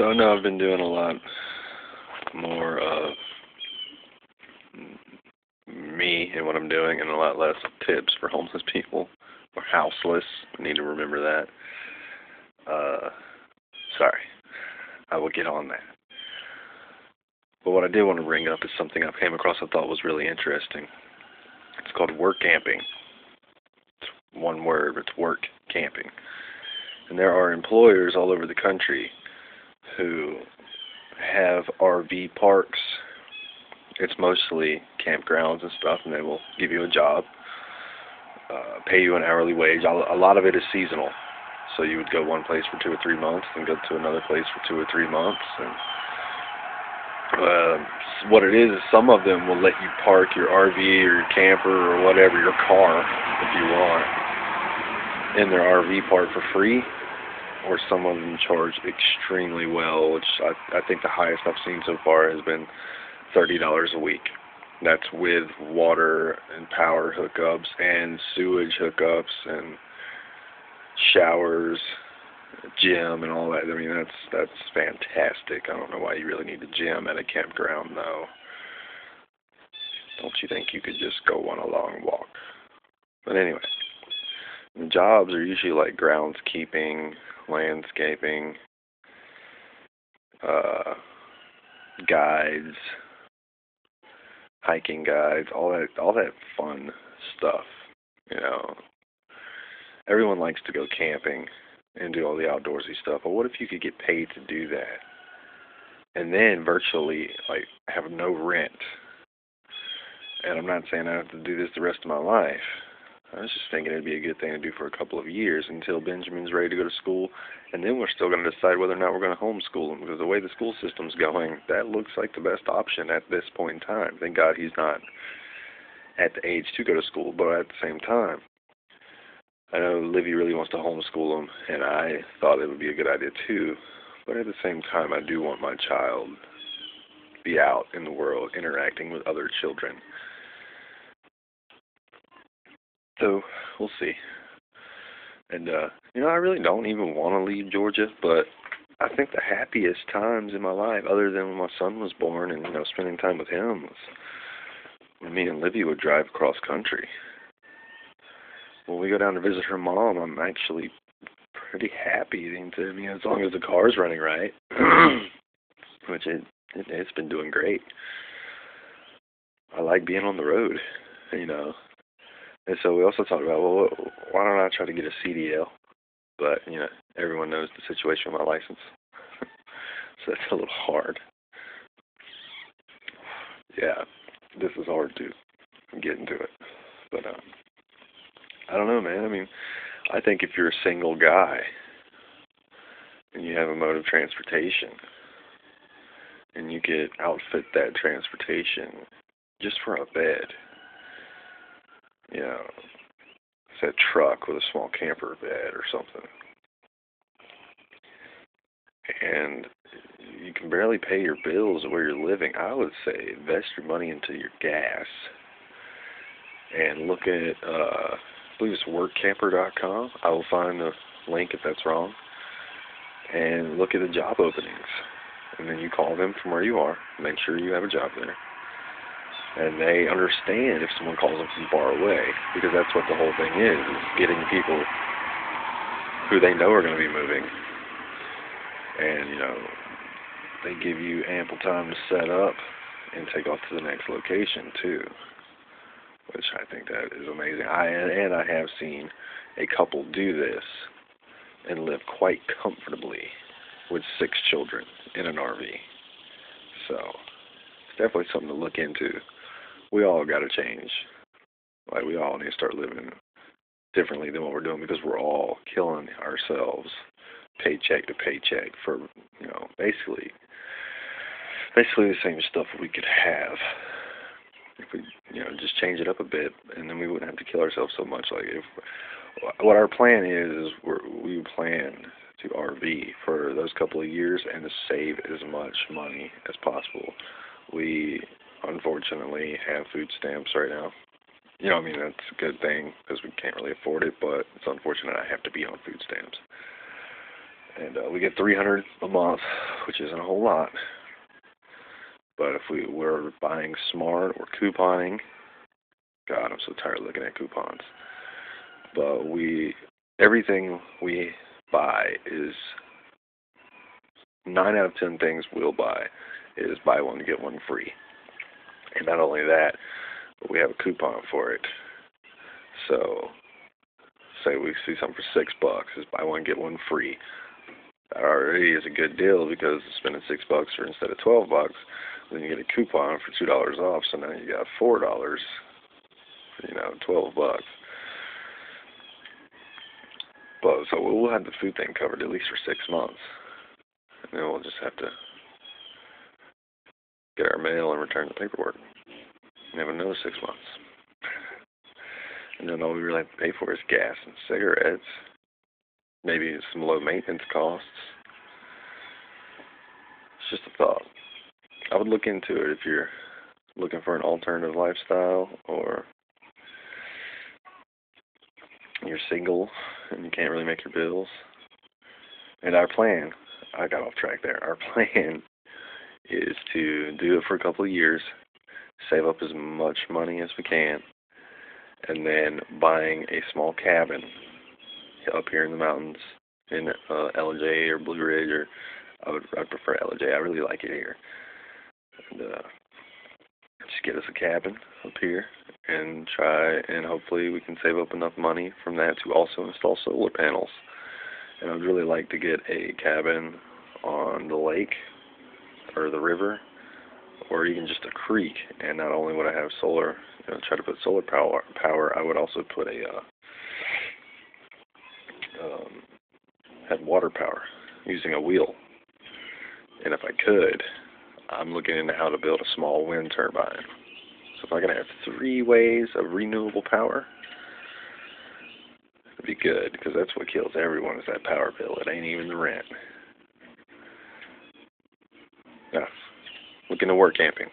So no, I've been doing a lot more of me and what I'm doing, and a lot less tips for homeless people or houseless. I need to remember that. Sorry, I will get on that. But what I did want to bring up is something I came across I thought was really interesting. It's called workamping. It's one word, it's work camping. And there are employers all over the country who have RV parks. It's mostly campgrounds and stuff, and they will give you a job, pay you an hourly wage. A lot of it is seasonal. So you would go one place for 2 or 3 months, and go to another place for 2 or 3 months. And what it is some of them will let you park your RV or your camper or whatever, your car, if you want, in their RV park for free. Or some of them charge extremely well, which I think the highest I've seen so far has been $30 a week. That's with water and power hookups and sewage hookups and showers, gym and all that. I mean, that's fantastic. I don't know why you really need a gym at a campground, though. Don't you think you could just go on a long walk? But anyway, the jobs are usually like groundskeeping, landscaping, guides, hiking guides, all that fun stuff. You know, everyone likes to go camping and do all the outdoorsy stuff. But what if you could get paid to do that, and then virtually like have no rent? And I'm not saying I have to do this the rest of my life. I was just thinking it'd be a good thing to do for a couple of years until Benjamin's ready to go to school, and then we're still going to decide whether or not we're going to homeschool him, because the way the school system's going, that looks like the best option at this point in time. Thank God he's not at the age to go to school, but at the same time, I know Livy really wants to homeschool him, and I thought it would be a good idea too, but at the same time, I do want my child to be out in the world interacting with other children. So, we'll see. And, I really don't even want to leave Georgia, but I think the happiest times in my life, other than when my son was born and, spending time with him, was when me and Livy would drive across country. When we go down to visit her mom, I'm actually pretty happy, as long as the car's running right, which it's been doing great. I like being on the road, And so we also talked about, well, why don't I try to get a CDL? But, everyone knows the situation with my license. So it's a little hard. Yeah, this is hard to get into it. But, I don't know, man. I mean, I think if you're a single guy and you have a mode of transportation and you could outfit that transportation just for a bed, it's a truck with a small camper bed or something, and you can barely pay your bills where you're living, I would say invest your money into your gas and look at, I believe it's workamping.com. I will find the link if that's wrong, and look at the job openings, and then you call them from where you are, make sure you have a job there. And they understand if someone calls them from far away, because that's what the whole thing is getting people who they know are going to be moving. And, they give you ample time to set up and take off to the next location, too, which I think that is amazing. I have seen a couple do this and live quite comfortably with 6 children in an RV. So it's definitely something to look into. We all got to change. Like, we all need to start living differently than what we're doing, because we're all killing ourselves paycheck to paycheck for, basically the same stuff we could have if we, just change it up a bit, and then we wouldn't have to kill ourselves so much. Like, what our plan is we plan to RV for those couple of years and to save as much money as possible. We unfortunately have food stamps right now. That's a good thing because we can't really afford it, but it's unfortunate I have to be on food stamps. And we get $300 a month, which isn't a whole lot. But if we were buying smart or couponing, God, I'm so tired of looking at coupons. But everything we buy is 9 out of 10 things we'll buy is buy one get one free. And not only that, but we have a coupon for it. So, say we see something for $6, is buy one get one free. That already is a good deal because spending $6 or instead of $12, then you get a coupon for $2 off. So now you got $4. $12. But so we'll have the food thing covered at least for 6 months, and then we'll just have to get our mail and return the paperwork. And have another 6 months, and then all we really have to pay for is gas and cigarettes. Maybe some low maintenance costs. It's just a thought. I would look into it if you're looking for an alternative lifestyle, or you're single and you can't really make your bills. And our plan, I got off track there, our plan is to do it for a couple of years, save up as much money as we can, and then buying a small cabin up here in the mountains in LJ or Blue Ridge, or I'd prefer LJ. I really like it here. And just get us a cabin up here and try, and hopefully we can save up enough money from that to also install solar panels. And I'd really like to get a cabin on the lake or the river, or even just a creek. And not only would I have solar, try to put solar power, I would also put have water power using a wheel. And if I could, I'm looking into how to build a small wind turbine. So if I can have 3 ways of renewable power, it'd be good, because that's what kills everyone is that power bill. It ain't even the rent. Now, looking to work camping.